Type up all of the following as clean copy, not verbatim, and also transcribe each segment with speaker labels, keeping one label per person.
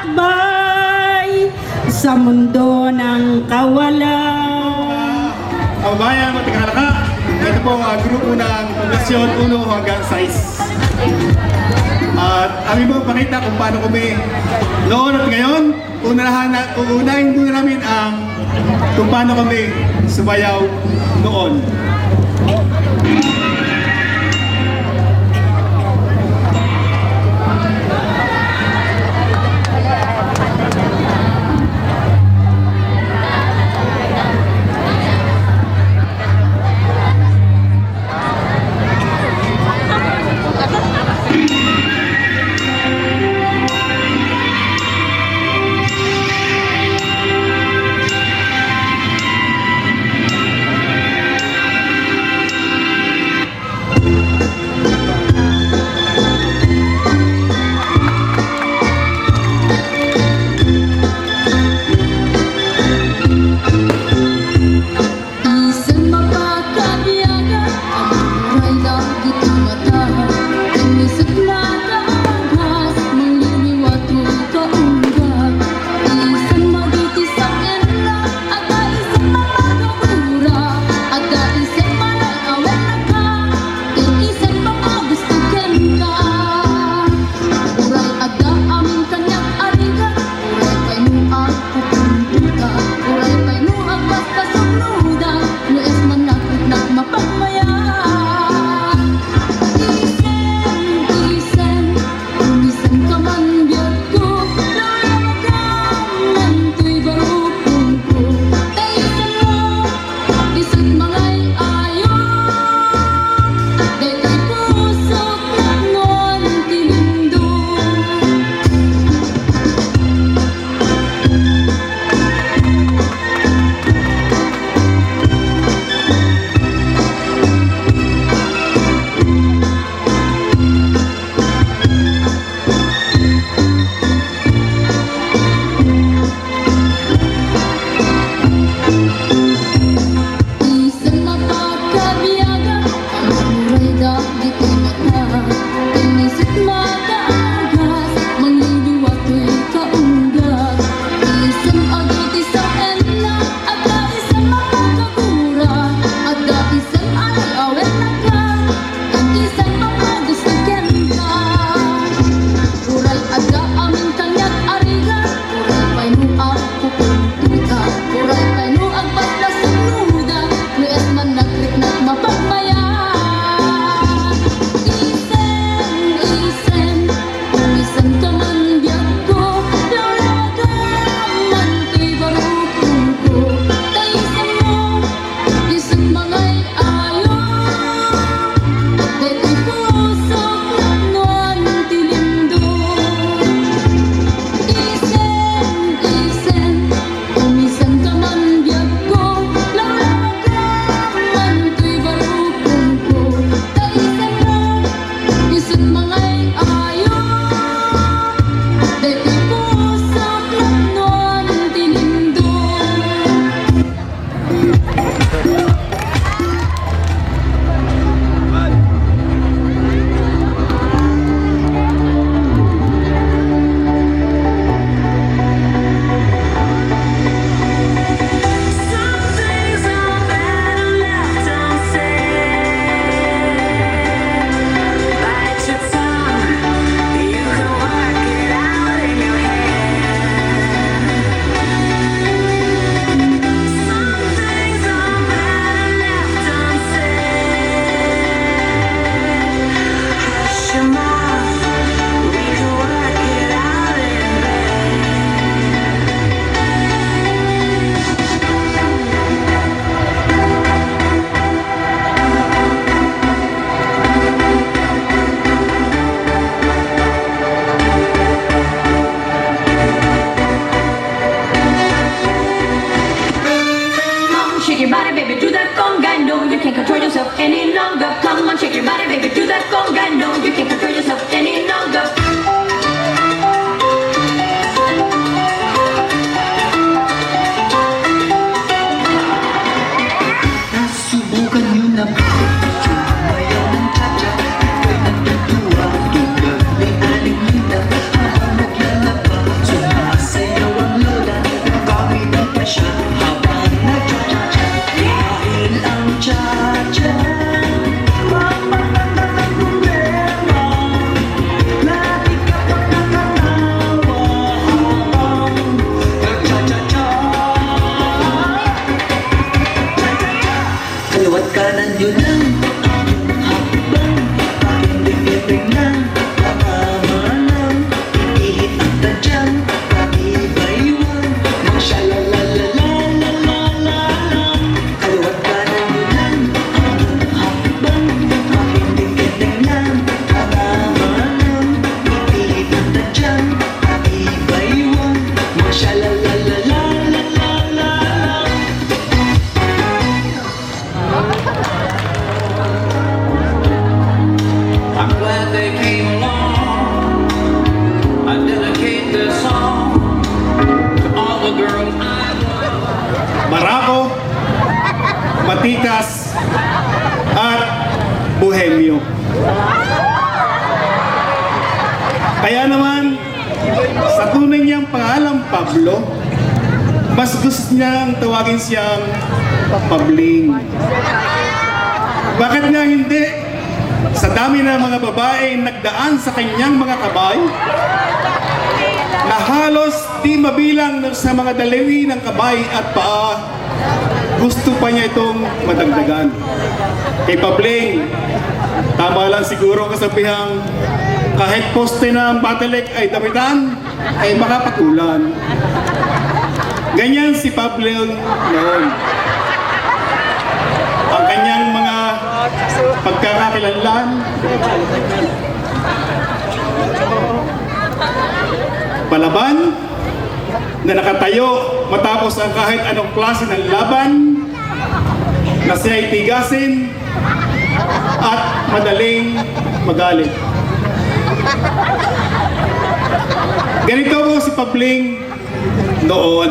Speaker 1: naglalakbay sa mundo ng kawalan.
Speaker 2: Kababayan, matikalaka, ito po ang grupo ng Poblasyon 1 hanggang 6. At amin po pakita kung paano kami noon at ngayon. Uunahin muna namin kung paano kami sumayaw noon. barako, matikas, at bohemyo. Kaya naman, sa tunay niyang pangalang Pablo, mas gusto niyang tawagin siyang Pabling. Bakit nga hindi? Sa dami ng mga babae nagdaan sa kanyang mga kabay, na halos di mabilang sa mga dalawi ng kabay at paa, gusto pa niya itong madagdagan. Kay Pabling, tama lang siguro ang kasabihang, kahit poste ng batelek ay damitan, ay makapakulan. Ganyan si Pablo noon. Ang kanyang mga pagkakakilanlan, palaban, na nakatayo matapos ang kahit anong klase ng laban, na siya ay tigasin at madaling magalit. Ganito po si Pabling noon.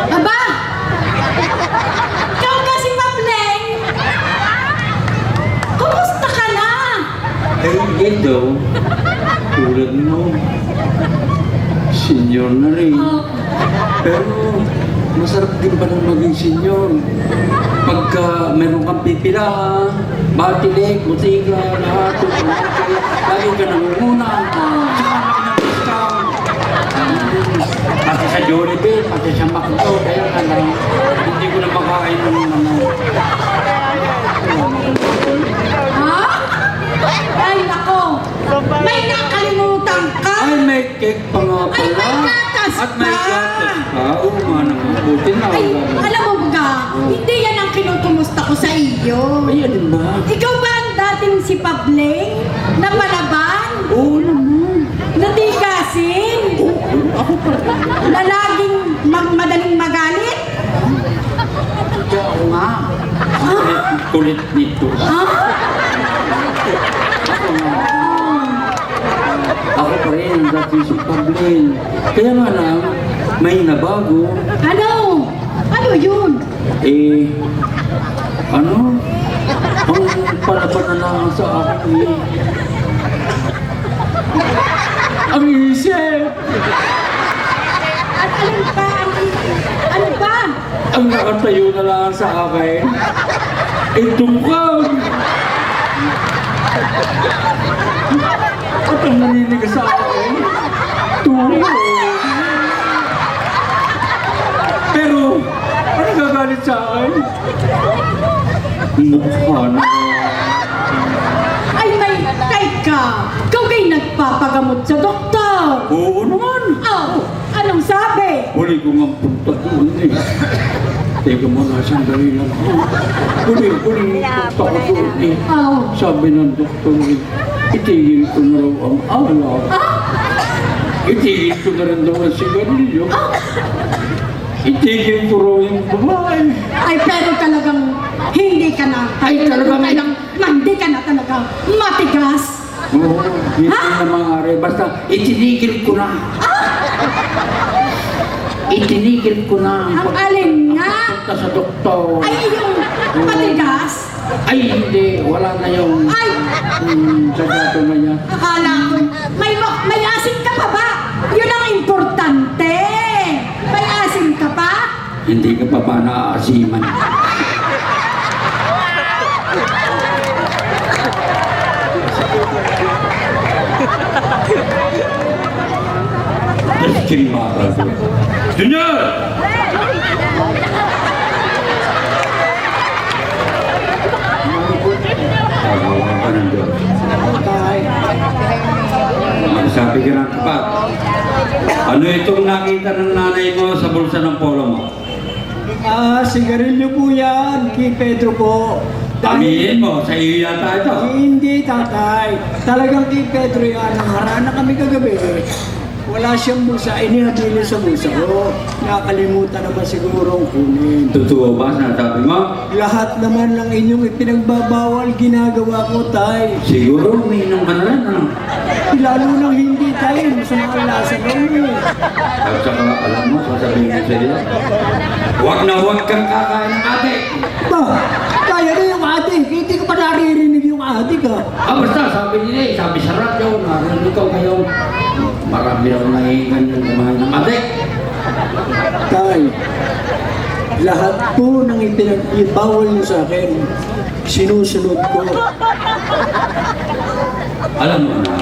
Speaker 1: Aba! Ikaw kasi, Pabling! Kumusta ka na?
Speaker 3: Ay, hindi daw. Tulad mo. Senior na rin. Pero, masarap din pa nang maging senior. Pagka meron kang pipilahan, batilik, butika, lahat, lagi ka nangunguna. Pati sa Jollibee, pati sa McDo, kaya ka lang, hindi ko na makain ng
Speaker 1: Ha? Ay, nako! May nakalimutan ka!
Speaker 3: Ay, may cake pa nga pala.
Speaker 1: Ay, may gatas
Speaker 3: At may
Speaker 1: pa.
Speaker 3: gatas pa. Oo nga naman. Buti na.
Speaker 1: Ay, alam mo ba, hindi yan ang kinukumusta ko sa iyo.
Speaker 3: Ay, alin ba?
Speaker 1: Ikaw ba ang dating si Pabling na palaban?
Speaker 3: Oo naman.
Speaker 1: Natigasin?
Speaker 3: Ako pa.
Speaker 1: Na laging madaling magalit?
Speaker 3: Oo nga. Kulit nito.
Speaker 1: Ha?
Speaker 3: Ako pa rin ang dating si Pabling. Kaya nga lang, may nabago.
Speaker 1: Ano? Ano yun?
Speaker 3: Ano? Ang palaban na lang sa akin eh. Ang isip!
Speaker 1: At alin pa? Ano ba?
Speaker 3: Ang nakatayo na lang sa akin, ay tungkol! At ang naninigas sa akin, tulo! Pero, ano gagalit sa akin? Mukha na.
Speaker 1: Ay, may teka! Ikaw kayo nagpapagamot sa doktor!
Speaker 3: Oo naman!
Speaker 1: Oh, anong sabi?
Speaker 3: Huli ko nga punta doon eh. Teka muna, sandali lang. Huli, punta ko doon eh.
Speaker 1: Oh.
Speaker 3: Sabi ng doktor eh, itigil ko na raw ang alak. Itigil ko na rin daw ang sigarilyo. Itigil ko raw yung babae.
Speaker 1: Ay, pero talagang hindi ka na.
Speaker 3: Ay, talagang-
Speaker 1: hindi ka na talaga matigas.
Speaker 3: Oo, hindi na maaari. Basta itinigil ko na. Itinigil ko na.
Speaker 1: Ang alin nga?
Speaker 3: Punta sa doktor.
Speaker 1: Ay, yung matigas?
Speaker 3: Ay, hindi. Wala na yung
Speaker 1: Ay,
Speaker 3: sagato na yan.
Speaker 1: akala ko, may asin ka pa ba? Yun ang importante. May asin ka pa?
Speaker 3: Hindi ka pa ba naaasiman? Junior! ng Diyos.
Speaker 1: Tay.
Speaker 3: Magsabi ka ng tapat. Ano itong nakita ng nanay mo sa bulsa ng polo mo?
Speaker 4: Sigarilyo po yan, kay Pedro po.
Speaker 3: Aminin mo, sa iyo yata ito.
Speaker 4: Hindi, tatay. Talagang kay Pedro yan. Naharana kami kagabi. Wala siyang bulsa, inihabilin sa bulsa ko. Nakalimutan naman siguro ang kunin.
Speaker 3: Totoo ba sinasabi mo?
Speaker 4: Lahat naman ng inyong ipinagbabawal, ginagawa ko, tay.
Speaker 3: Siguro umiinom ka na rin, ano?
Speaker 4: Lalo nang hindi, tay. Masama ang lasa ko,
Speaker 3: At saka, alam mo, sasabihin ko sa iyo, huwag na huwag kang kakain ng ate.
Speaker 4: Ba, kaya na yung ating. Hindi ko pa naririnig yung ating, ha?
Speaker 3: Basta, sabi nila sabi sa radyo, narinig ko ngayon, marami akong nahihingan yung kumain ng ate.
Speaker 4: Tay, lahat po ng ipinagbawal niyo sa akin, sinusunod ko.
Speaker 3: Alam mo na,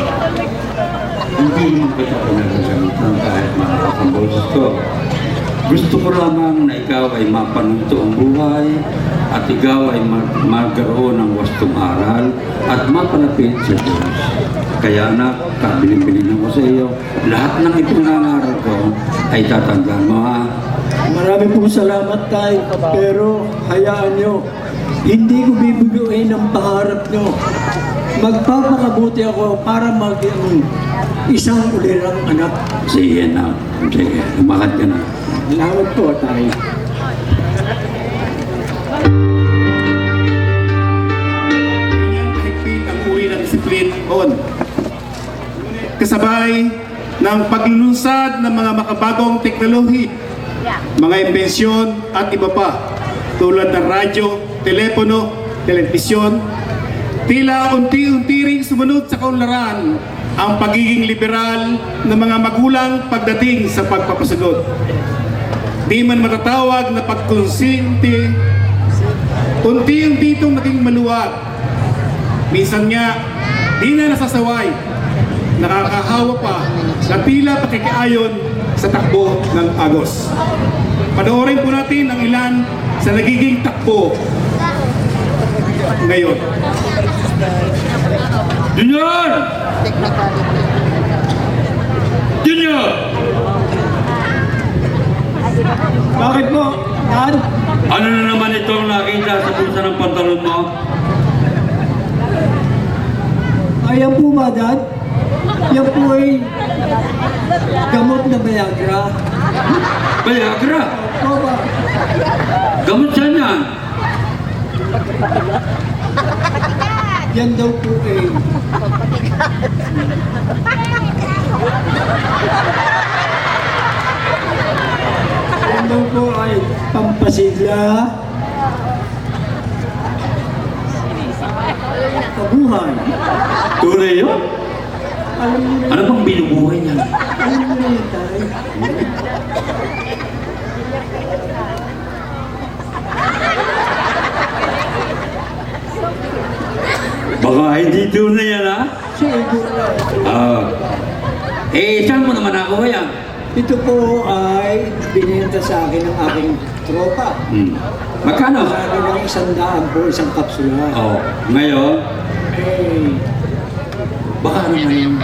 Speaker 3: hindi mo kita pinagagamitan kahit malakas ang boses ko. Gusto ko lamang na ikaw ay mapanunto ang buhay at ikaw ay magkaroon ng wastong aral at mapalapit sa Diyos. Kaya anak, kabilin-bilin ako sa iyo, lahat ng ipinangaral ko ay tatandaan mo, ha?
Speaker 4: Marami pong salamat, tay, pero hayaan nyo, hindi ko bibiguin ang pangarap nyo. Magpapakabuti ako para maging isang ulirang anak.
Speaker 3: Sige na, sige, lumakad ka na.
Speaker 4: Salamat po, tay.
Speaker 2: Ganyan kahigpit ang uri ng disiplina noon. Kasabay ng paglulunsad ng mga makabagong teknolohi, mga imbensyon at iba pa, tulad ng radyo, telepono, telebisyon, tila unti-unti ring sumunod sa kaunlaran ang pagiging liberal ng mga magulang pagdating sa pagpapasagot. Di man matatawag na pagkonsinti, unti-unti itong naging maluwag. Minsan nga, di na nasasaway, nakakahawa pa na tila pakikiayon sa takbo ng Agos. Panoorin po natin ang ilan sa nagiging takbo ngayon.
Speaker 3: Junior! Junior!
Speaker 4: Bakit po, Dad?
Speaker 3: Ano na naman itong nakita sa bulsa ng pantalon mo?
Speaker 4: Ayan po ba, Dad? Yan po ay gamot na Viagra.
Speaker 3: Viagra!
Speaker 4: Po ba?
Speaker 3: Gamot saan yan?
Speaker 4: Yan daw po ay yan daw po ay pampasigla, pabuhay.
Speaker 3: Tunay yun?
Speaker 4: Alam mo na
Speaker 3: Ano bang binubuhay niya?
Speaker 4: alam mo na yan, tay.
Speaker 3: Baka hindi tunay yan, ha?
Speaker 4: Siguro na.
Speaker 3: Saan mo naman ako yan?
Speaker 4: Ito po ay binenta sa akin ng aking tropa.
Speaker 3: Magkano?
Speaker 4: Sabi ng 100 po, isang kapsula.
Speaker 3: Oh, ngayon,
Speaker 4: Eh,
Speaker 3: baka naman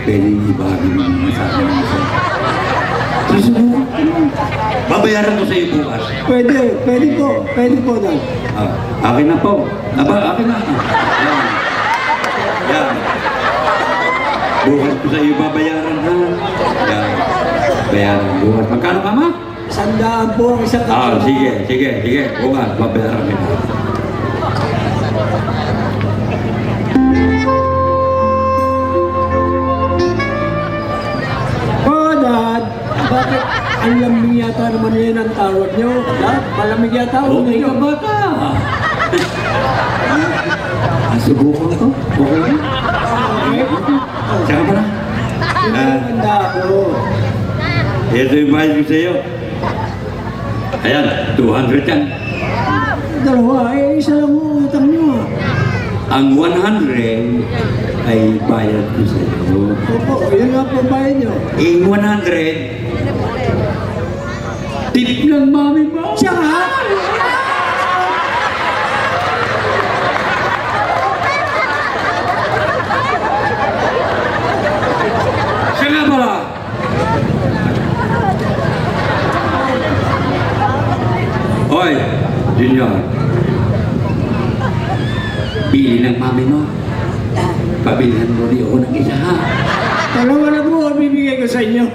Speaker 3: pwedeng ibahagi mo naman sa akin. Susunod. Babayaran ko sa iyo bukas.
Speaker 4: pwede po, Dad.
Speaker 3: Akin na po. Akin na. Yan. Yan. Bukas ko sa iyo babayaran, ha? Yan. Bayaran bukas. Magkano ka, ma?
Speaker 4: 100 po ang isang kapsula.
Speaker 3: Sige. Bukas, babayaran kita.
Speaker 4: Oh, Dad, bakit ang lamig yata naman yan ang tawag niyo? Dad, malamig yata ang
Speaker 3: Okay ka ba ka? Subukan ko. Okay na? Saka pa na?
Speaker 4: Handa ako.
Speaker 3: Ito yung bayad ko sa iyo. Ayan, 200 yan.
Speaker 4: Dalawa, isa lang mo utang niyo.
Speaker 3: Ang 100 ay bayad ko sa iyo.
Speaker 4: Opo, yun nga po bayad niyo.
Speaker 3: Yung 100, tip ng mami mo.
Speaker 4: Siya nga?
Speaker 3: Junior, bili ng mami mo. Pabilihan mo rin ako ng isa ha.
Speaker 4: Dalawa na po ang bibigay ko sa inyo.